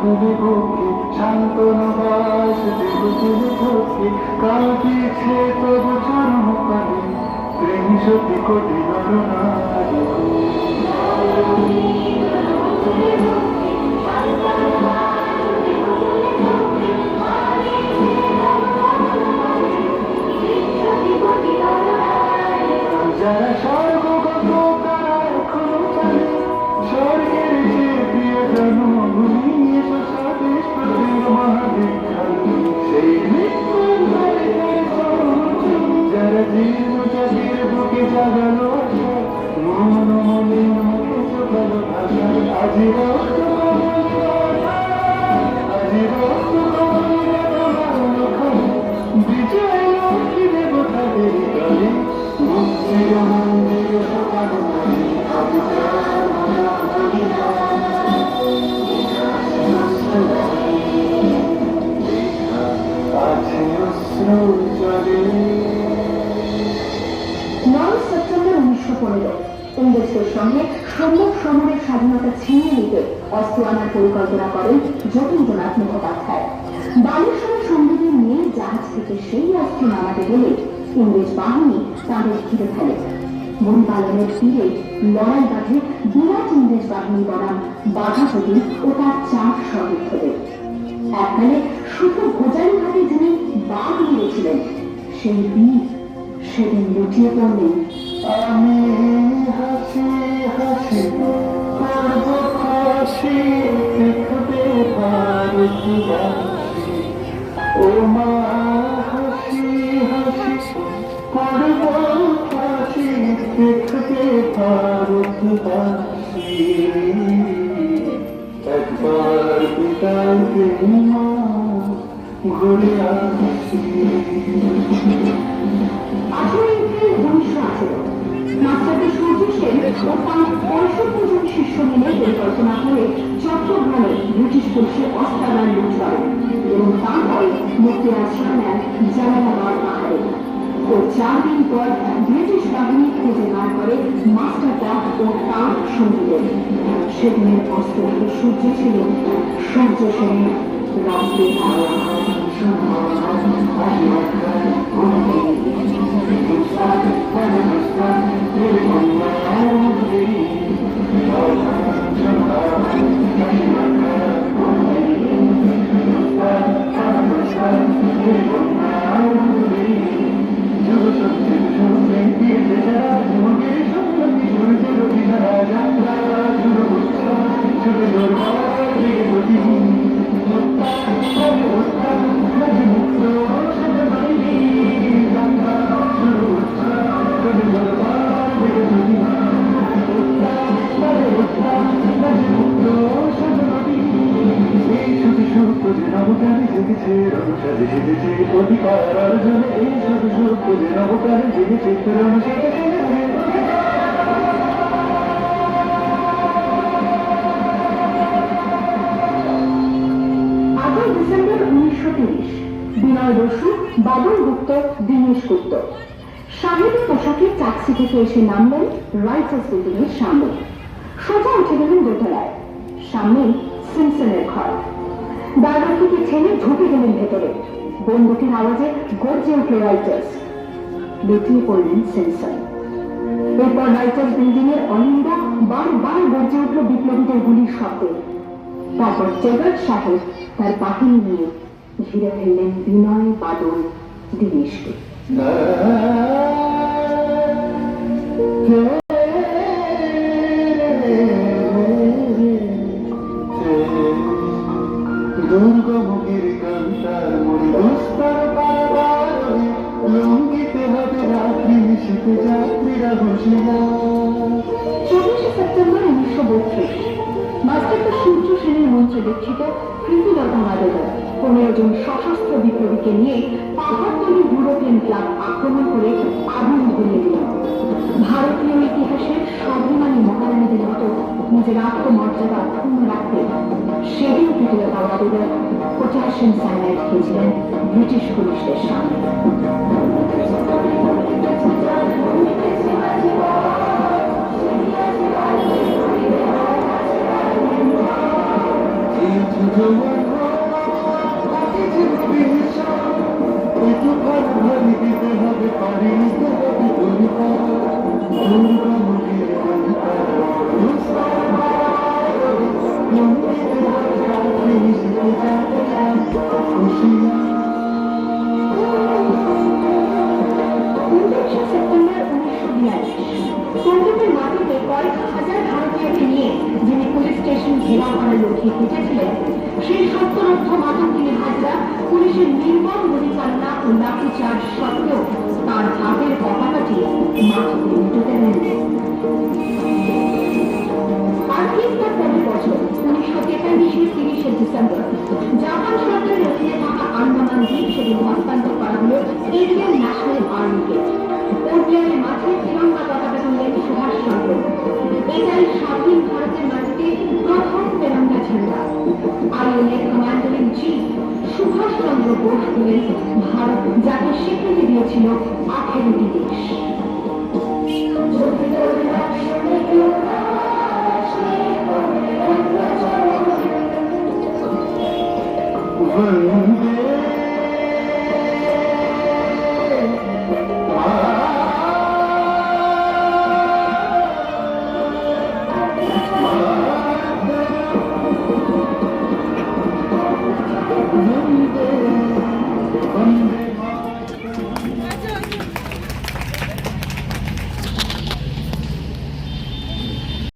তুমি বুকে শান্তনবাস দেব তুমি চোখে কাঁদিছে তবু চরম পানে প্রেম সতী কোটি নরনারী যারা স্বর্গগত তারা এখনো জানে স্বর্গের যে প্রিয় জন্মভূমি এসো স্বদেশ প্রতির মহাবিখ্যাত সেই যারা জীর্ণ জাতির বুকে জাগালো আশা মন মনে মুখে চোখালো ভাষা আজি রক্ত আজি রক্ত বিজয় লক্ষ্মী দেবতাদের গানে মুক্তির মন্দির সকাল আছে অশ্রু জলে 9 সেপ্টেম্বর 1915 ইংরেজদের সঙ্গে সম্মুখ সমরের স্বাধীনতা ছিনিয়ে নিতে অস্ত্র আনার পরিকল্পনা করেন যতীন্দ্রনাথ মুখোপাধ্যায়। বালেশ্বরের সঙ্গীকে নিয়ে জাহাজ থেকে সেই অস্ত্র নামাতে গেলে ইংরেজ বাহিনী তাদের ঘিরে ফেলে। বনপালনের তীরে লড়াই বাঁধে বিরাট ইংরেজ বাহিনী বনাম বাঘাপতি ও তার 4 সহযোদ্ধাদের। এককালে শুধু ভোজালি ঘাটে যিনি বাঘ মেরেছিলেন সেই বীর সেদিন লুটিয়ে পড়লেন। আমি হাসি হাসি করব হাসি দেখবে ভারতবাসী ও মা হাসি হাসি করব হাসি দেখবে ভারতবাসী একবার পিতাকে মা ঘুরে আসি। 18 এপ্রিল 1918 মাস্টারকে সূর্য সেন ও তাঁর 65 জন শিষ্য মিলে পরিকল্পনা করে চট্টগ্রামে ব্রিটিশ পুলিশের অস্ত্রাগার লুট করে এবং তারপরে মুক্তিরাজ শাহ নেন জালালাবাদ পাহাড়ে। ও 4 দিন পর ব্রিটিশ বাহিনী খুঁজে বার করে মাস্টারদা ও তাঁর সঙ্গীদের। সেদিনের অস্ত্র সূর্য ছিল সূর্য সেনের রাজ্যে অধিকার অর্জনে এই শুধু সুখ নবকারে জেগেছে তরুণ সেজেছে। 8 ডিসেম্বর 1930 বিনয় বসু, বাবুল গুপ্ত, দীনেশ গুপ্ত সাহেবী পোশাকে ট্যাক্সি থেকে এসে নামলেন রাইটার্স বিল্ডিং এর সামনে। সোজা উঠে গেলেন দোতলায়। সামনে সিমসনের ঘর। দাদাকে ঠেলে ঢুকে গেলেন ভেতরে। বন্দুকের আওয়াজে গর্জে উঠল রাইটার্স। লুটিয়ে পড়লেন সিমসন। এরপর রাইটার্স বিল্ডিং এর অনিন্দা বারবার গর্জে উঠল বিপ্লবীদের গুলির শব্দে। তারপর জগৎ সাহেব তার বাহিনী নিয়ে ঘিরে ফেললেন বিনয়, বাদল, দীনেশকে। দুর্গমুখের কান্তার মনে দুস্তর বারবার লঙ্ঘিতে হবে রাত্রি শীতে যাত্রীরা হুঁশিয়ার। 24 সেপ্টেম্বর 1932 মাস্টারদা সূর্য সেনের মঞ্চে দীক্ষিত কৃতিলতা মাদুদার 15 জন সশস্ত্র বিপ্লবীকে নিয়ে পাহাড়তলি ইউরোপিয়ান ক্লাব আক্রমণ করে আগুন ধরিয়ে দিল। ভারতীয় ইতিহাসের স্বাভিমানী মহারানীদের মতো নিজের আত্মমর্যাদা অক্ষুণ্ণ রাখতে সেদিন কৃতিলতা মাদুদার পটাশিয়াম সায়ানাইড খেয়েছিলেন ব্রিটিশ পুলিশদের সামনে। জোয়ান বাকি জীববি একটু ভালো দিতে হবে পারি নিতে হবে দুর্গমুখের সেপ্টেম্বর 1942 কলকাতার মাটিতে কয়েক হাজার ভারতীয়কে নিয়ে যিনি পুলিশ স্টেশন ঘেরাও করার লক্ষ্যে হেঁটেছিলেন, সেই সত্যরুদ্ধ মাতঙ্গিনী হাজরা পুলিশের নির্মম গুলিচালনা ও লাঠিচার্জ সত্ত্বেও তার হাতের পতাকাটি মাটিতে লুটোতে নেননি। আর ঠিক তার পরের বছর 1943-এর 30শে ডিসেম্বর জাপান সরকারের অধীনে থাকা আন্দামান দ্বীপ সেদিন হস্তান্তর করা হলো ইন্ডিয়ান ন্যাশনাল আর্মিকে। ওডিআইয়ের মাঠে তিরঙ্গা পতাকা তুললেন সুভাষচন্দ্র। এটাই স্বাধীন ভারতের মাটিতে প্রথম তিরঙ্গা ঝান্ডা। INA commander in chief Subhash Chandra Bose হলেন ভারত যাকে স্বীকৃতি দিয়েছিল 18টি দেশ।